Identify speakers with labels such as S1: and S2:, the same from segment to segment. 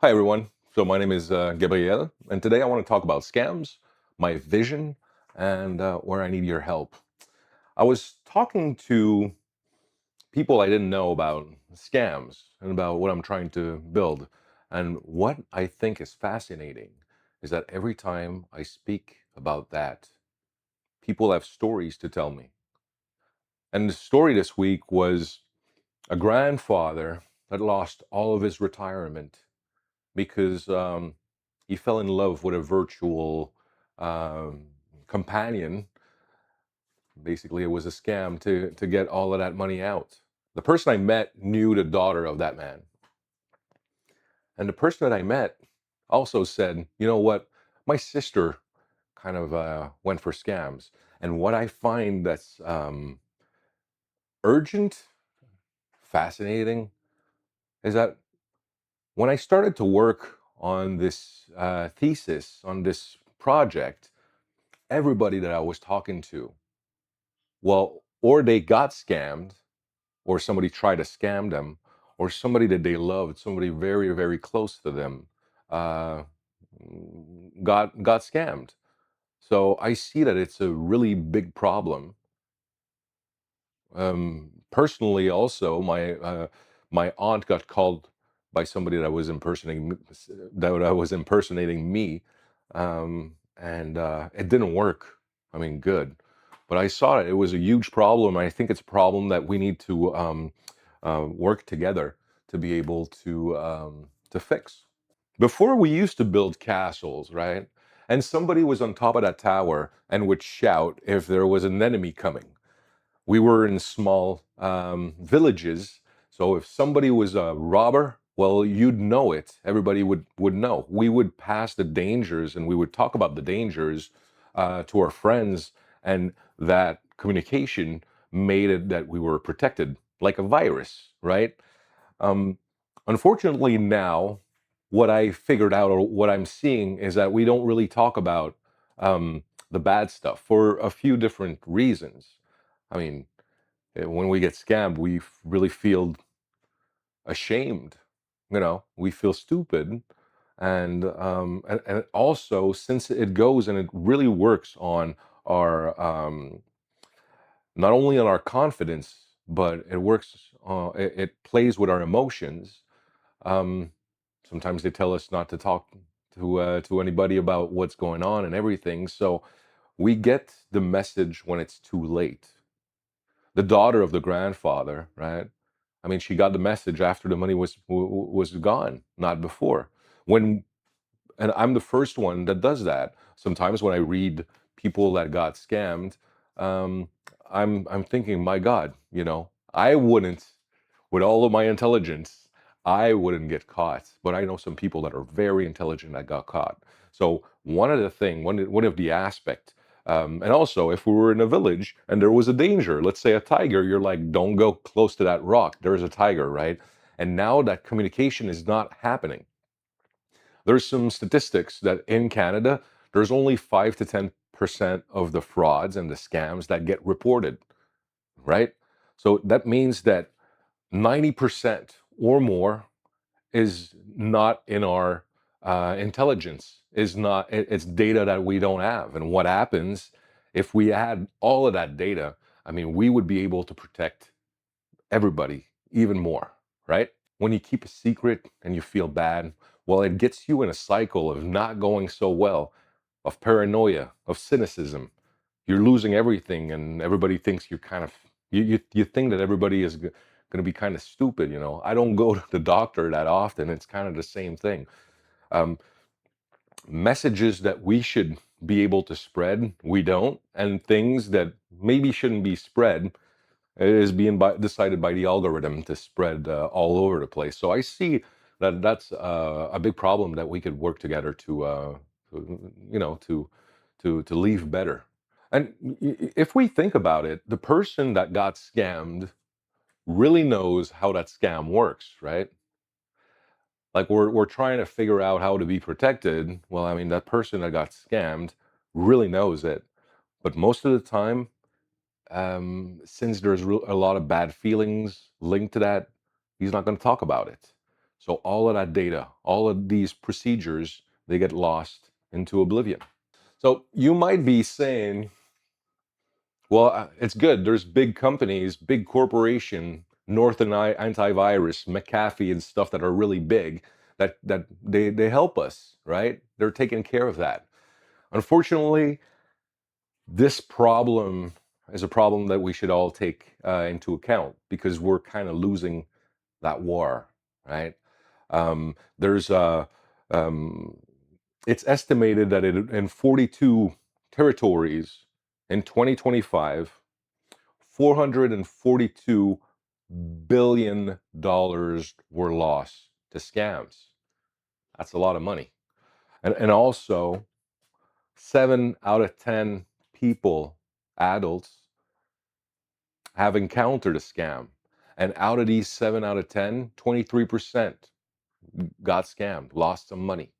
S1: Hi, everyone. So, my name is Gabriel, and today I want to talk about scams, my vision, and where I need your help. I was talking to people I didn't know about scams and about what I'm trying to build. And what I think is fascinating is that every time I speak about that, people have stories to tell me. And the story this week was a grandfather that lost all of his retirement because he fell in love with a virtual um, companion. Basically, it was a scam to get all of that money out. The person I met knew the daughter of that man, and the person that I met also said, "You know what? My sister kind of went for scams." And what I find that's urgent, fascinating, is that when I started to work on this thesis, on this project, everybody that I was talking to, well, or they got scammed, or somebody tried to scam them, or somebody that they loved, somebody very, very close to them, uh, got scammed. So I see that it's a really big problem. Personally, also, my aunt got called by somebody that was impersonating me, and it didn't work. I mean, good, but I saw it. It was a huge problem. I think it's a problem that we need to work together to be able to fix. Before we used to build castles, right? And somebody was on top of that tower and would shout if there was an enemy coming. We were in small villages, so if somebody was a robber, well, you'd know it. Everybody would know. We would pass the dangers, and we would talk about the dangers to our friends, and that communication made it that we were protected, like a virus, right? Um, Unfortunately, now what I figured out or what I'm seeing is that we don't really talk about the bad stuff for a few different reasons. I mean, when we get scammed, we really feel ashamed. We feel stupid, and also since it goes and it really works on our not only on our confidence, but it works. It plays with our emotions. Um, Sometimes they tell us not to talk to anybody about what's going on and everything. So we get the message when it's too late. The daughter of the grandfather, right? I mean, she got the message after the money was gone, not before. When and I'm the first one that does that. Sometimes when I read people that got scammed, um, I'm thinking, my God, I wouldn't, with all of my intelligence, I wouldn't get caught. But I know some people that are very intelligent that got caught. So one of the aspect, and also if we were in a village and there was a danger, let's say a tiger, you're like, don't go close to that rock. There's a tiger, right? And now that communication is not happening. There's some statistics that in Canada, there's only 5 to 10% of the frauds and the scams that get reported, right? So that means that 90% or more is not in our intelligence, is not, it's data that we don't have. And what happens if we had all of that data? I mean, we would be able to protect everybody even more, right? When you keep a secret and you feel bad, well, it gets you in a cycle of not going so well, of paranoia, of cynicism. You're losing everything, and everybody thinks you're kind of you think that everybody is going to be kind of stupid. I don't go to the doctor that often. It's kind of the same thing. Um, Messages that we should be able to spread, we don't, and things that maybe shouldn't be spread is being decided by the algorithm to spread all over the place. So I see that that's a big problem that we could work together to to leave better. And if we think about it, the person that got scammed really knows how that scam works, right? Like we're trying to figure out how to be protected. Well, I mean, that person that got scammed really knows it, but most of the time, since there's a lot of bad feelings linked to that, he's not going to talk about it. So all of that data, all of these procedures, they get lost into oblivion. So you might be saying, well, it's good. There's big companies, big corporation, Northern Antivirus, McAfee, and stuff that are really big that they help us, right? They're taking care of that. Unfortunately, this problem is a problem that we should all take into account because we're kind of losing that war, right? There's um, it's estimated that in 42 territories in 2025, $442 billion were lost to scams. That's a lot of money. And also, 7 out of 10 people, adults, have encountered a scam. And out of these 7 out of 10, 23% got scammed, lost some money.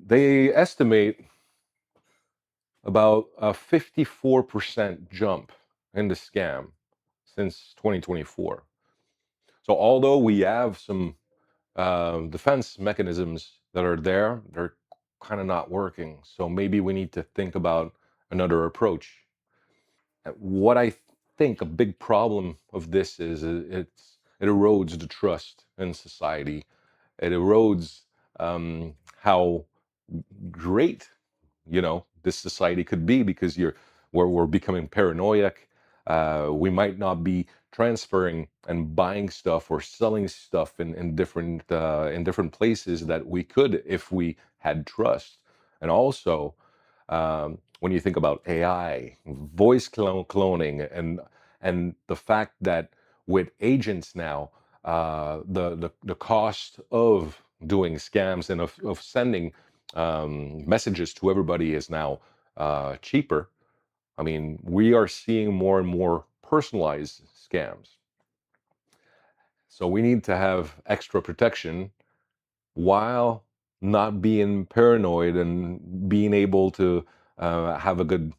S1: They estimate about a 54% jump in the scam since 2024. So although we have some defense mechanisms that are there, they're kind of not working. So maybe we need to think about another approach. What I think a big problem of this is it erodes the trust in society. It erodes how great this society could be because we're becoming paranoid. We might not be transferring and buying stuff or selling stuff in different places that we could if we had trust. And also, when you think about AI, voice cloning, and the fact that with agents now, the cost of doing scams and of sending messages to everybody is now cheaper. I mean, we are seeing more and more personalized scams. So we need to have extra protection while not being paranoid and being able to have a good,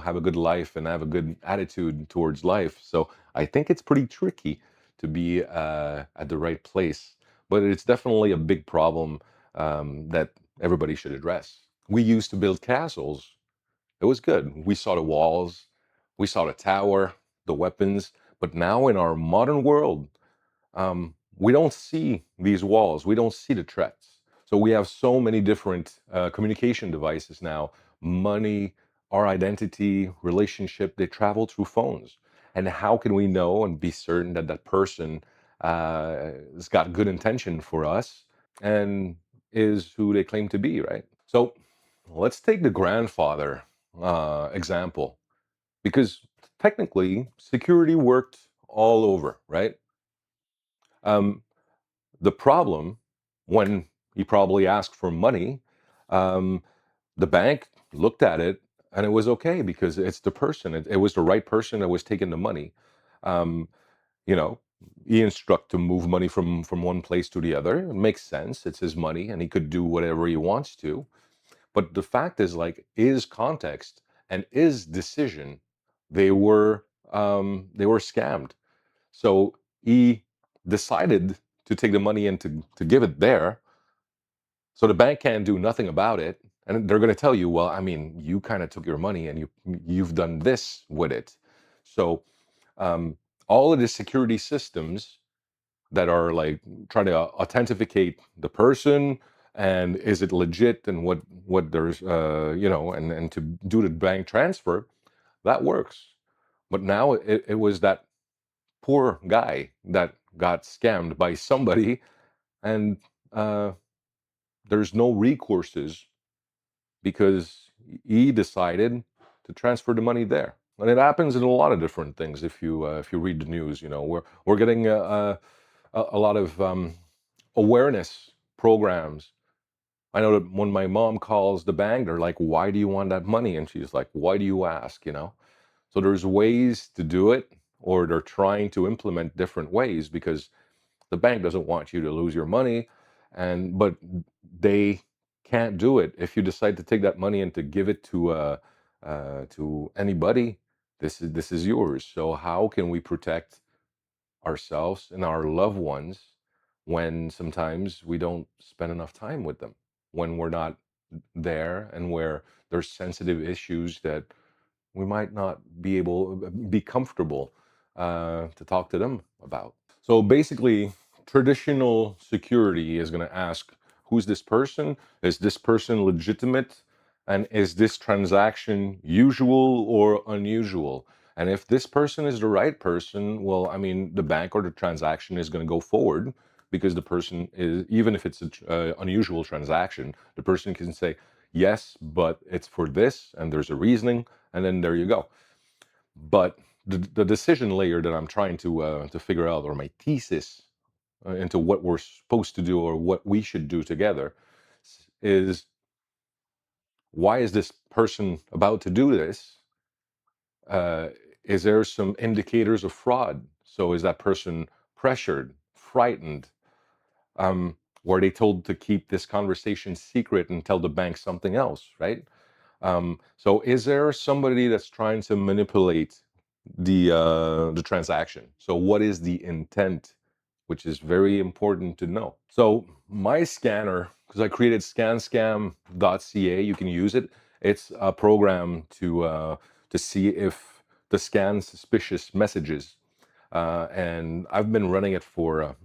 S1: have a good life and have a good attitude towards life. So I think it's pretty tricky to be at the right place, but it's definitely a big problem that everybody should address. We used to build castles. It was good. We saw the walls, we saw the tower, the weapons, but now in our modern world, we don't see these walls. We don't see the threats. So we have so many different communication devices now. Money, our identity, relationship, they travel through phones. And how can we know and be certain that that person has got good intention for us and is who they claim to be, right? So let's take the grandfather example because technically security worked all over, right? Um, The problem, when he probably asked for money, um, the bank looked at it and it was okay because it's the person. It was the right person that was taking the money. Um, you know, he instruct to move money from one place to the other. It makes sense. It's his money and he could do whatever he wants to. But the fact is, like, his context and his decision, they were scammed. So he decided to take the money and to give it there. So the bank can't do nothing about it. And they're going to tell you, well, I mean, you kind of took your money and you've done this with it. So um, all of the security systems that are like trying to authenticate the person and is it legit and what there's and to do the bank transfer, that works. But now it was that poor guy that got scammed by somebody, and uh, there's no recourses because he decided to transfer the money there. And it happens in a lot of different things. If you read the news, we're getting a lot of awareness programs. I know that when my mom calls the bank, they're like, "Why do you want that money?" And she's like, "Why do you ask?" So there's ways to do it, or they're trying to implement different ways because the bank doesn't want you to lose your money, but they can't do it if you decide to take that money and to give it to anybody. This is yours. So how can we protect ourselves and our loved ones when sometimes we don't spend enough time with them, when we're not there, and where there's sensitive issues that we might not be comfortable to talk to them about. So basically, traditional security is going to ask, who's this person? Is this person legitimate? And is this transaction usual or unusual? And if this person is the right person, well, I mean, the bank or the transaction is going to go forward, because the person is, even if it's an unusual transaction, the person can say, yes, but it's for this, and there's a reasoning, and then there you go. But the decision layer that I'm trying to figure out, or my thesis into what we're supposed to do or what we should do together, is, why is this person about to do this? Uh, is there some indicators of fraud? So is that person pressured, frightened? Were they told to keep this conversation secret and tell the bank something else, right? So is there somebody that's trying to manipulate the transaction? So what is the intent, which is very important to know. So my scanner, because I created scanscam.ca, you can use it. It's a program to see if to scan suspicious messages, and I've been running it for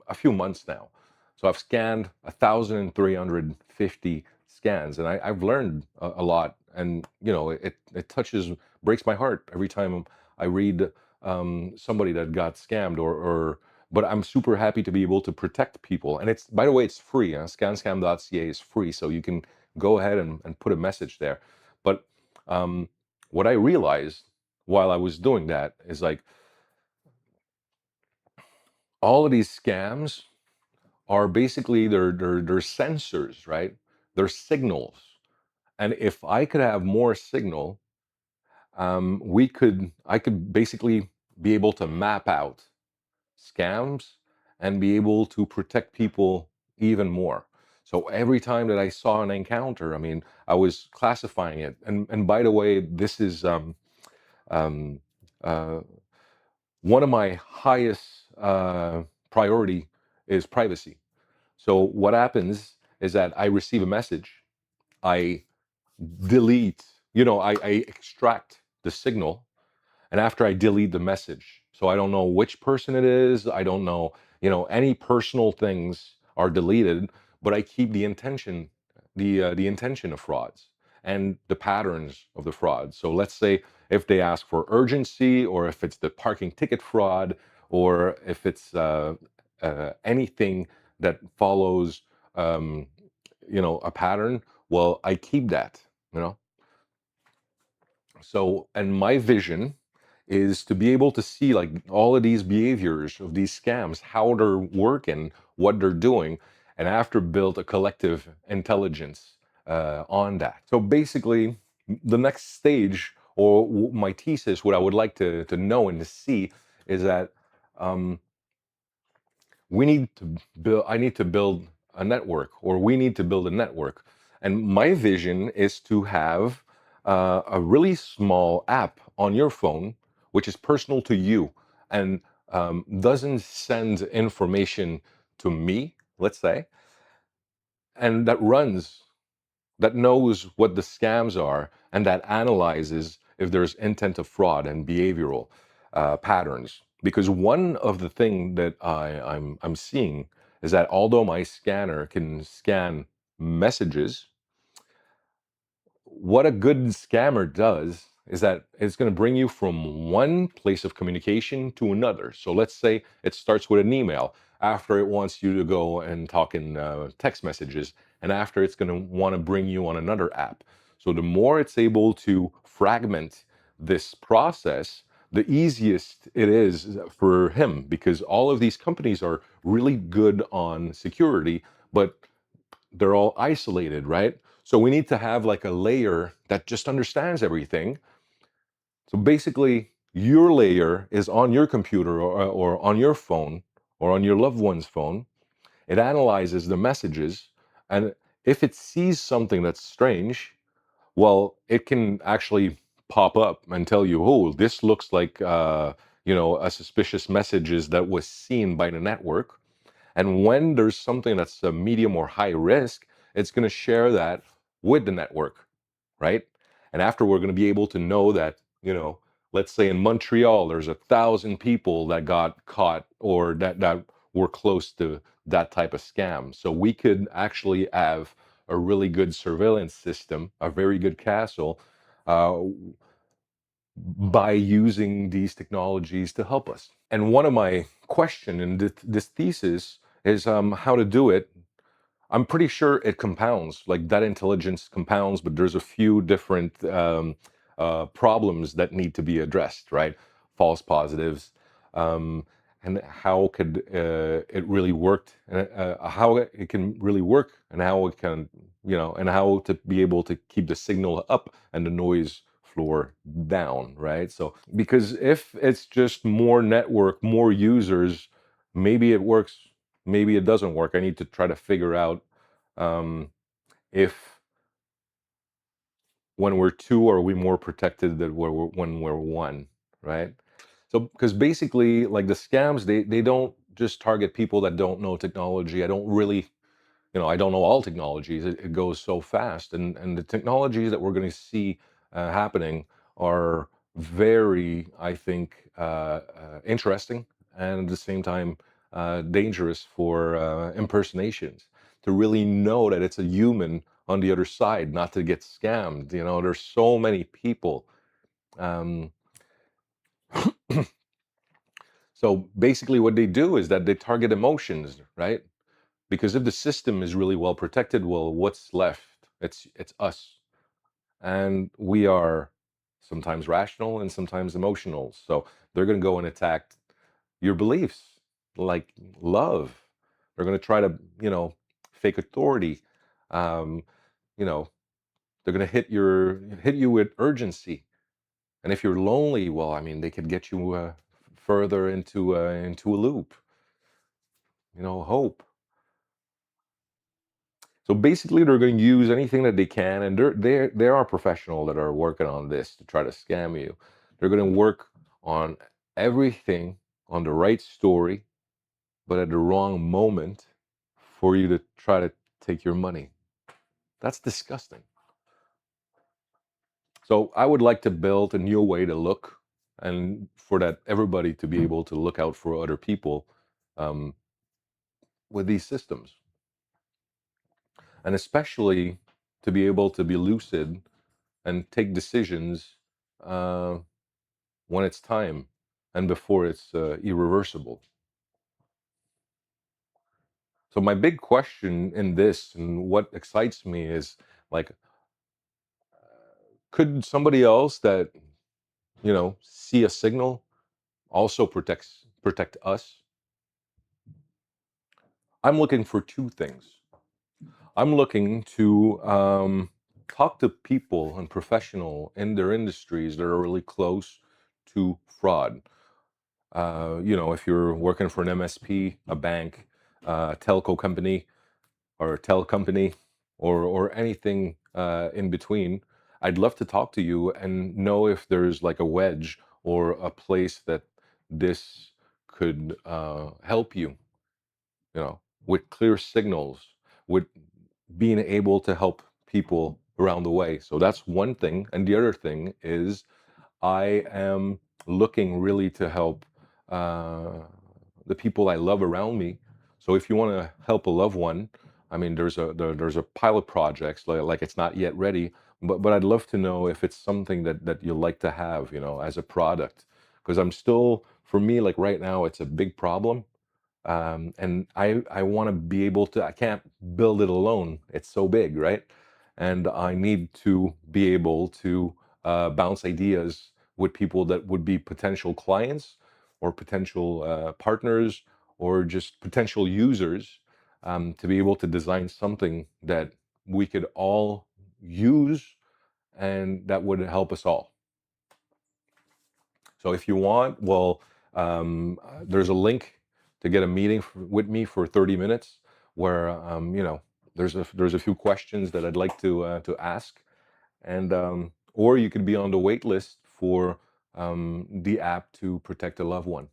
S1: a few months now. So I've scanned 1,350 scans, and I've learned a lot. And it breaks my heart every time I read somebody that got scammed, or. But I'm super happy to be able to protect people. And it's, by the way, it's free. Scanscam.ca is free, so you can go ahead and put a message there. But um, what I realized while I was doing that is, like, all of these scams are basically they're sensors, right? They're signals. And if I could have more signal, I could basically be able to map out scams and be able to protect people even more. So every time that I saw an encounter, I mean, I was classifying it. And by the way, this is um, uh, one of my highest priority is privacy. So what happens is that I receive a message, I delete, I extract the signal, and after I delete the message, so I don't know which person it is, I don't know, any personal things are deleted, but I keep the intention of frauds and the patterns of the fraud. So let's say if they ask for urgency, or if it's the parking ticket fraud, or if it's anything that follows um, a pattern, well, I keep that, you know. So, and my vision is to be able to see, like, all of these behaviors of these scams, how they're working, what they're doing, and after build a collective intelligence on that. So basically, the next stage, or my thesis, what I would like to know and to see, is that um, we need to build I need to build a network, or we need to build a network. And my vision is to have a really small app on your phone, which is personal to you, and doesn't send information to me, let's say, and that knows what the scams are, and that analyzes if there's intent of fraud and behavioral patterns. Because one of the thing that I'm seeing is that although my scanner can scan messages, what a good scammer does is that it's going to bring you from one place of communication to another. So let's say it starts with an email. After, it wants you to go and talk in text messages, and after, it's going to want to bring you on another app. So the more it's able to fragment this process, the easiest it is for him, because all of these companies are really good on security, but they're all isolated, right? So we need to have like a layer that just understands everything. So basically, your layer is on your computer, or on your phone, or on your loved one's phone. It analyzes the messages, and if it sees something that's strange, well, it can actually pop up and tell you, oh, this looks like a suspicious messages that was seen by the network. And when there's something that's a medium or high risk, it's going to share that with the network, right? And after, we're going to be able to know that, let's say in Montreal, there's 1,000 people that got caught, or that were close to that type of scam. So we could actually have a really good surveillance system, a very good castle, uh, by using these technologies to help us. And one of my question in this thesis is how to do it. I'm pretty sure it compounds, like that intelligence compounds, but there's a few different problems that need to be addressed, right? False positives, um, and how could it really work, how it can really work, and how it can, and how to be able to keep the signal up and the noise floor down, right? So, because if it's just more network, more users, maybe it works, maybe it doesn't work. I need to try to figure out um, if when we're two, are we more protected than when we're one, right? So, because basically, like the scams, they don't just target people that don't know technology. I don't really, I don't know all technologies. It goes so fast, and the technologies that we're going to see happening are very, I think, interesting, and at the same time dangerous for impersonations. To really know that it's a human on the other side, not to get scammed. There's so many people. Um, so basically, what they do is that they target emotions, right? Because if the system is really well protected, well, what's left? It's us, and we are sometimes rational and sometimes emotional. So they're going to go and attack your beliefs, like love. They're going to try to, fake authority. Um, you know, they're going to hit you with urgency. And if you're lonely, well, I mean, they could get you further into a loop. Hope. So basically, they're going to use anything that they can, and there are professionals that are working on this to try to scam you. They're going to work on everything, on the right story, but at the wrong moment, for you to try to take your money. That's disgusting. So I would like to build a new way to look, and for that everybody to be able to look out for other people um, with these systems, and especially to be able to be lucid and take decisions uh, when it's time and before it's irreversible. So my big question in this, and what excites me, is like, could somebody else that see a signal also protect us? I'm looking for two things. I'm looking to talk to people and professional in their industries that are really close to fraud. If you're working for an MSP, a bank, telco company, or a tel company, or anything in between, I'd love to talk to you and know if there's like a wedge or a place that this could help you, with clear signals, with being able to help people around the way. So that's one thing. And the other thing is, I am looking really to help uh, the people I love around me. So if you want to help a loved one, I mean, there's a pilot projects, like it's not yet ready, but I'd love to know if it's something that you like to have, as a product, because I'm still, for me, like right now, it's a big problem, and I want to be able to. I can't build it alone. It's so big, right? And I need to be able to bounce ideas with people that would be potential clients, or potential partners, or just potential users, to be able to design something that we could all use and that would help us all. So if you want, well, there's a link to get a meeting with me for 30 minutes, where there's a few questions that I'd like to ask, and or you could be on the wait list for the app to protect a loved one.